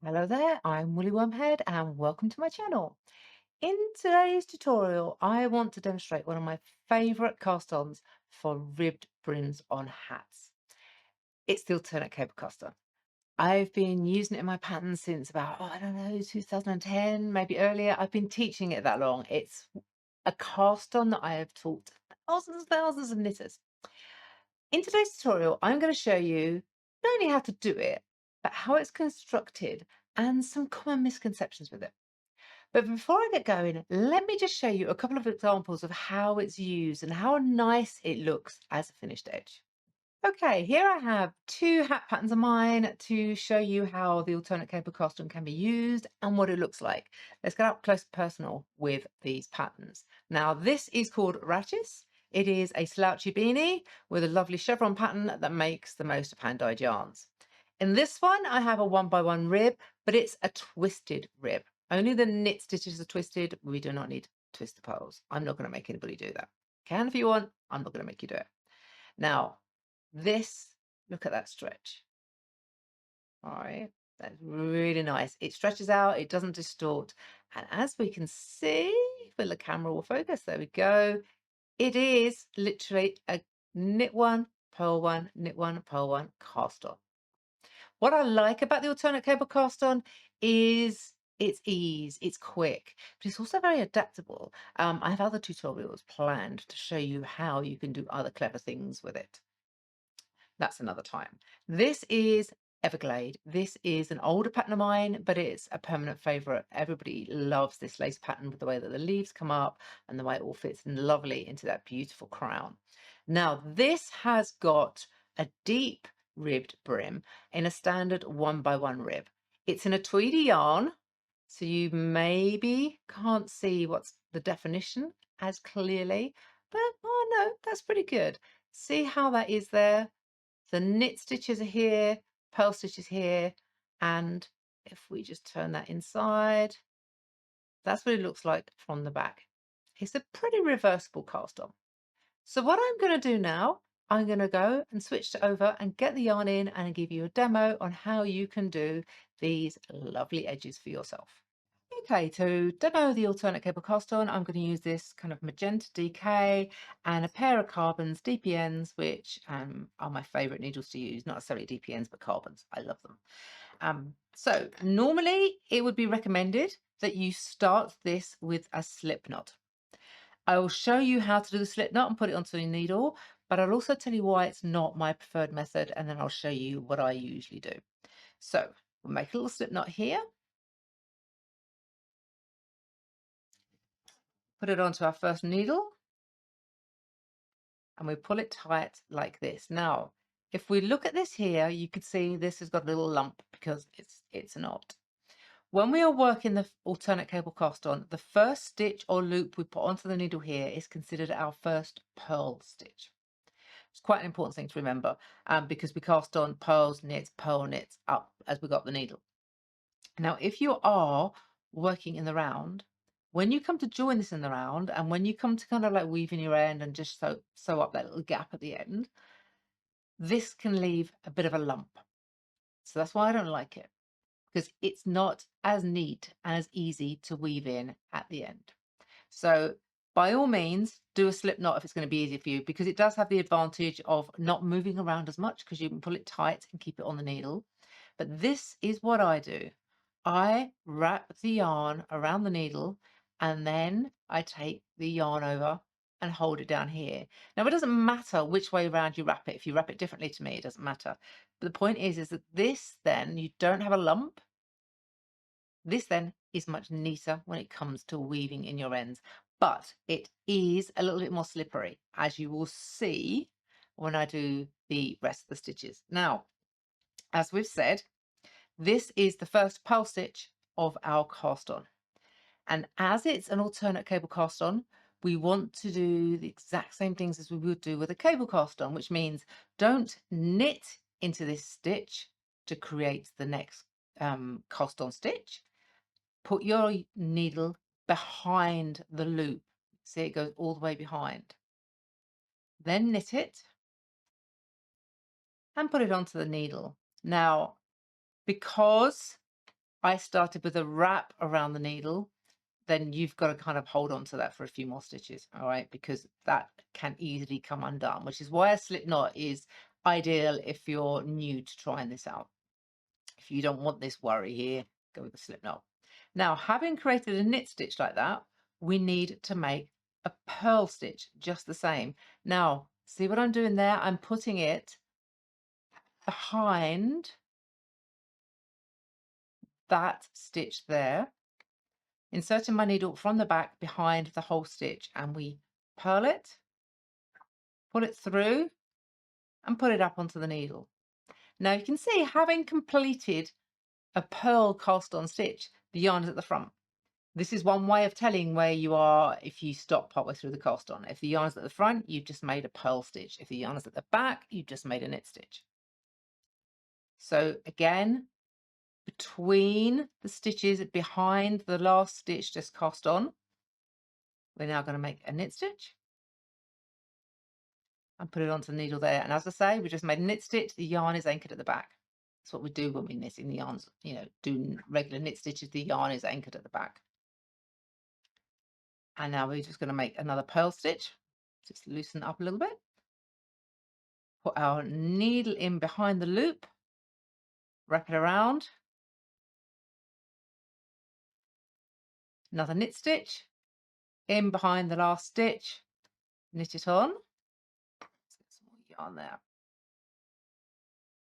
Hello there, I'm Woolly Wormhead and welcome to my channel. In today's tutorial, I want to demonstrate one of my favourite cast-ons for ribbed brims on hats. It's the alternate cable cast-on. I've been using it in my patterns since about, I don't know, 2010, maybe earlier. I've been teaching it that long. It's a cast-on that I have taught thousands of knitters. In today's tutorial, I'm going to show you not only how to do it, but how it's constructed and some common misconceptions with it. But before I get going, let me just show you a couple of examples of how it's used and how nice it looks as a finished edge. Okay, here I have two hat patterns of mine to show you how the alternate cable costume can be used and what it looks like. Let's get up close and personal with these patterns. Now, this is called Rachis. It is a slouchy beanie with a lovely chevron pattern that makes the most of hand-dyed yarns. In this one, I have a 1x1 rib, but it's a twisted rib. Only the knit stitches are twisted. We do not need to twist the pearls. I'm not going to make anybody do that. Can if you want. I'm not going to make you do it. Now, look at that stretch. All right, that's really nice. It stretches out, it doesn't distort. And as we can see, if the camera will focus, there we go. It is literally a knit one, purl one, knit one, purl one, cast on. What I like about the alternate cable cast on is its ease, it's quick, but it's also very adaptable. I have other tutorials planned to show you how you can do other clever things with it. That's another time. This is Everglade. This is an older pattern of mine, but it's a permanent favorite. Everybody loves this lace pattern with the way that the leaves come up and the way it all fits lovely into that beautiful crown. Now, this has got a deep ribbed brim in a standard 1x1 rib. It's in a tweedy yarn, so you maybe can't see what's the definition as clearly, but oh no, that's pretty good. See how that is there? The knit stitches are here, purl stitches here, and if we just turn that inside, that's what it looks like from the back. It's a pretty reversible cast on. So what I'm going to do now, I'm going to go and switch it over and get the yarn in and give you a demo on how you can do these lovely edges for yourself. Okay, to demo the alternate cable cast on, I'm going to use this kind of magenta DK and a pair of carbons, DPNs, which are my favourite needles to use, not necessarily DPNs, but carbons. I love them. So normally it would be recommended that you start this with a slip knot. I will show you how to do the slip knot and put it onto a needle, but I'll also tell you why it's not my preferred method, and then I'll show you what I usually do. So we'll make a little slip knot here. Put it onto our first needle and we pull it tight like this. Now, if we look at this here, you can see this has got a little lump because it's a knot. When we are working the alternate cable cast on, the first stitch or loop we put onto the needle here is considered our first purl stitch. It's quite an important thing to remember because we cast on pearls, knits, purl knits up as we got the needle. Now, if you are working in the round, when you come to join this in the round and when you come to kind of like weave in your end and just sew up that little gap at the end, this can leave a bit of a lump. So that's why I don't like it, because it's not as neat and as easy to weave in at the end. So by all means, do a slip knot if it's going to be easier for you, because it does have the advantage of not moving around as much because you can pull it tight and keep it on the needle. But this is what I do. I wrap the yarn around the needle and then I take the yarn over and hold it down here. Now, it doesn't matter which way around you wrap it. If you wrap it differently to me, it doesn't matter. But the point is that this then, you don't have a lump. This then is much neater when it comes to weaving in your ends, but it is a little bit more slippery, as you will see when I do the rest of the stitches. Now, as we've said, this is the first purl stitch of our cast on. And as it's an alternate cable cast on, we want to do the exact same things as we would do with a cable cast on, which means don't knit into this stitch to create the next cast on stitch. Put your needle behind the loop. See, it goes all the way behind. Then knit it and put it onto the needle. Now, because I started with a wrap around the needle, then you've got to kind of hold on to that for a few more stitches, all right? Because that can easily come undone, which is why a slip knot is ideal if you're new to trying this out. If you don't want this worry here, go with a slip knot. Now, having created a knit stitch like that, we need to make a purl stitch just the same. Now, see what I'm doing there? I'm putting it behind that stitch there, inserting my needle from the back behind the whole stitch, and we purl it, pull it through, and put it up onto the needle. Now you can see, having completed a purl cast on stitch, the yarn is at the front. This is one way of telling where you are if you stop partway through the cast on. If the yarn is at the front, you've just made a purl stitch. If the yarn is at the back, you've just made a knit stitch. So again, between the stitches behind the last stitch just cast on, we're now going to make a knit stitch and put it onto the needle there. And as I say, we just made a knit stitch. The yarn is anchored at the back. That's what we do when we're knitting. The yarns, do regular knit stitches. The yarn is anchored at the back. And now we're just going to make another purl stitch. Just loosen it up a little bit. Put our needle in behind the loop. Wrap it around. Another knit stitch. In behind the last stitch. Knit it on. Let's get some more yarn there.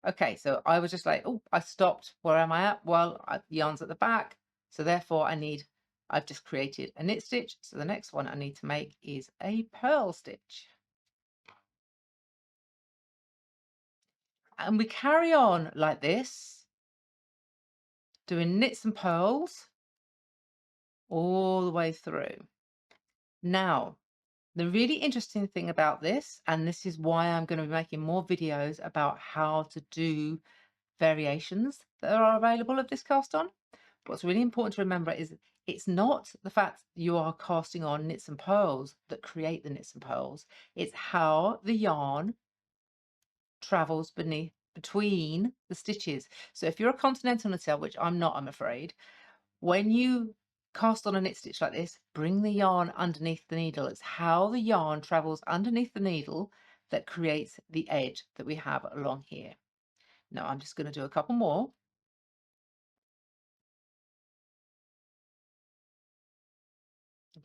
Okay, so I was just like, oh, I stopped. Where am I at? Well, the yarn's at the back. So therefore I've just created a knit stitch. So the next one I need to make is a purl stitch. And we carry on like this, doing knits and purls all the way through. Now, the really interesting thing about this, and this is why I'm going to be making more videos about how to do variations that are available of this cast on. What's really important to remember is it's not the fact you are casting on knits and purls that create the knits and purls. It's how the yarn travels between the stitches. So if you're a continental knitter, which I'm not, I'm afraid, when you cast on a knit stitch like this, bring the yarn underneath the needle. It's how the yarn travels underneath the needle that creates the edge that we have along here. Now I'm just going to do a couple more.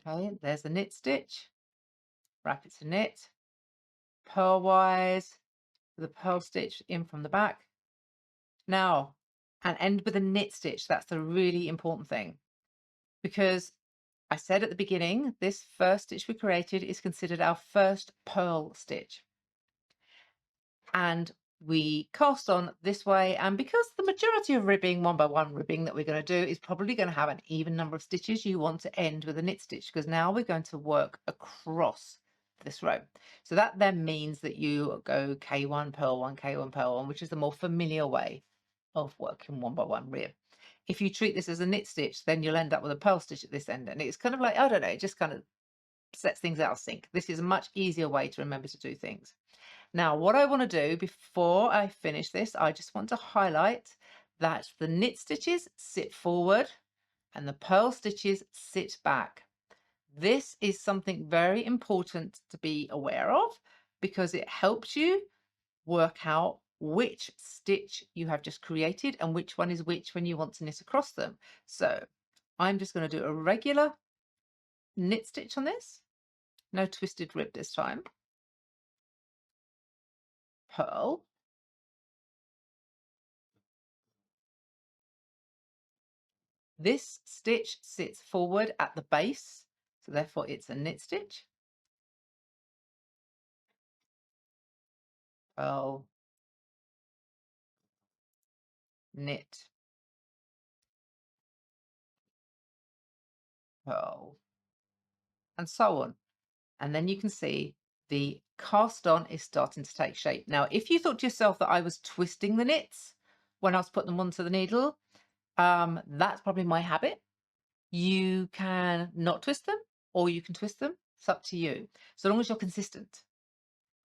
Okay, there's the knit stitch, wrap it to knit, purlwise, with a purl stitch in from the back. Now, and end with a knit stitch. That's the really important thing, because I said at the beginning, this first stitch we created is considered our first purl stitch. And we cast on this way, and because the majority of ribbing, 1x1 ribbing that we're going to do is probably going to have an even number of stitches, you want to end with a knit stitch, because now we're going to work across this row. So that then means that you go K1 purl 1, K1 purl 1, which is the more familiar way of working 1x1 rib. If you treat this as a knit stitch, then you'll end up with a purl stitch at this end, and it's kind of like, I don't know, it just kind of sets things out of sync. This is a much easier way to remember to do things. Now, what I want to do before I finish this, I just want to highlight that the knit stitches sit forward and the purl stitches sit back. This is something very important to be aware of, because it helps you work out which stitch you have just created and which one is which when you want to knit across them. So I'm just going to do a regular knit stitch on this. No twisted rib this time. Purl. This stitch sits forward at the base, so therefore it's a knit stitch. Purl, knit, purl, and so on. And then you can see the cast on is starting to take shape. Now, if you thought to yourself that I was twisting the knits when I was putting them onto the needle, that's probably my habit. You can not twist them, or you can twist them. It's up to you, so long as you're consistent.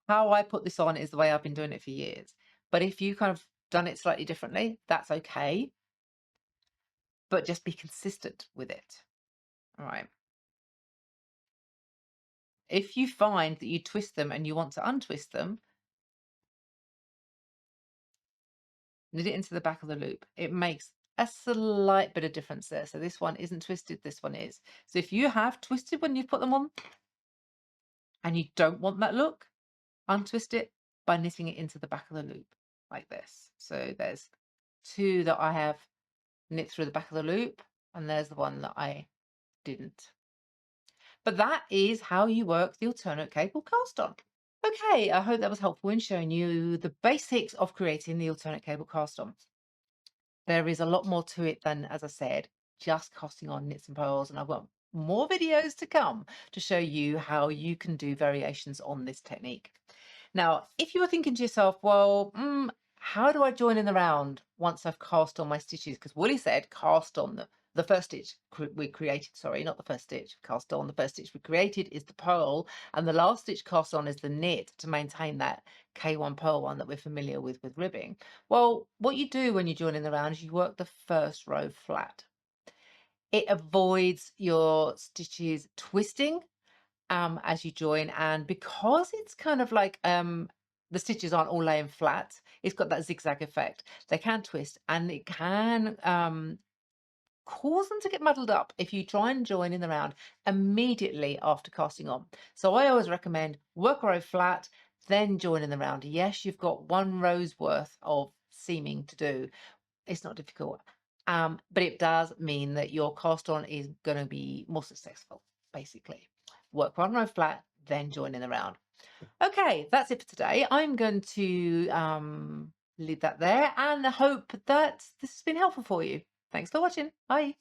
How I put this on is the way I've been doing it for years. But if you kind of done it slightly differently, that's okay. but just be consistent with it. All right. If you find that you twist them and you want to untwist them, knit it into the back of the loop. It makes a slight bit of difference there. So this one isn't twisted, this one is. So if you have twisted when you put them on and you don't want that look, untwist it by knitting it into the back of the loop like this. So there's two that I have knit through the back of the loop, and there's the one that I didn't. But that is how you work the alternate cable cast on. Okay, I hope that was helpful in showing you the basics of creating the alternate cable cast on. There is a lot more to it than, as I said, just casting on knits and purls, and I've got more videos to come to show you how you can do variations on this technique. Now, if you were thinking to yourself, well, how do I join in the round once I've cast on my stitches? Because Woolly said cast on the first stitch we created, sorry, not the first stitch, cast on. The first stitch we created is the purl, and the last stitch cast on is the knit to maintain that K1 purl one that we're familiar with ribbing. Well, what you do when you join in the round is you work the first row flat. It avoids your stitches twisting as you join, and because it's kind of like the stitches aren't all laying flat, it's got that zigzag effect. They can twist, and it can cause them to get muddled up if you try and join in the round immediately after casting on. So I always recommend work a row flat, then join in the round. Yes, you've got one row's worth of seaming to do. It's not difficult, but it does mean that your cast on is going to be more successful, basically. Work one row flat, then join in the round. Okay, that's it for today. I'm going to leave that there and hope that this has been helpful for you. Thanks for watching. Bye.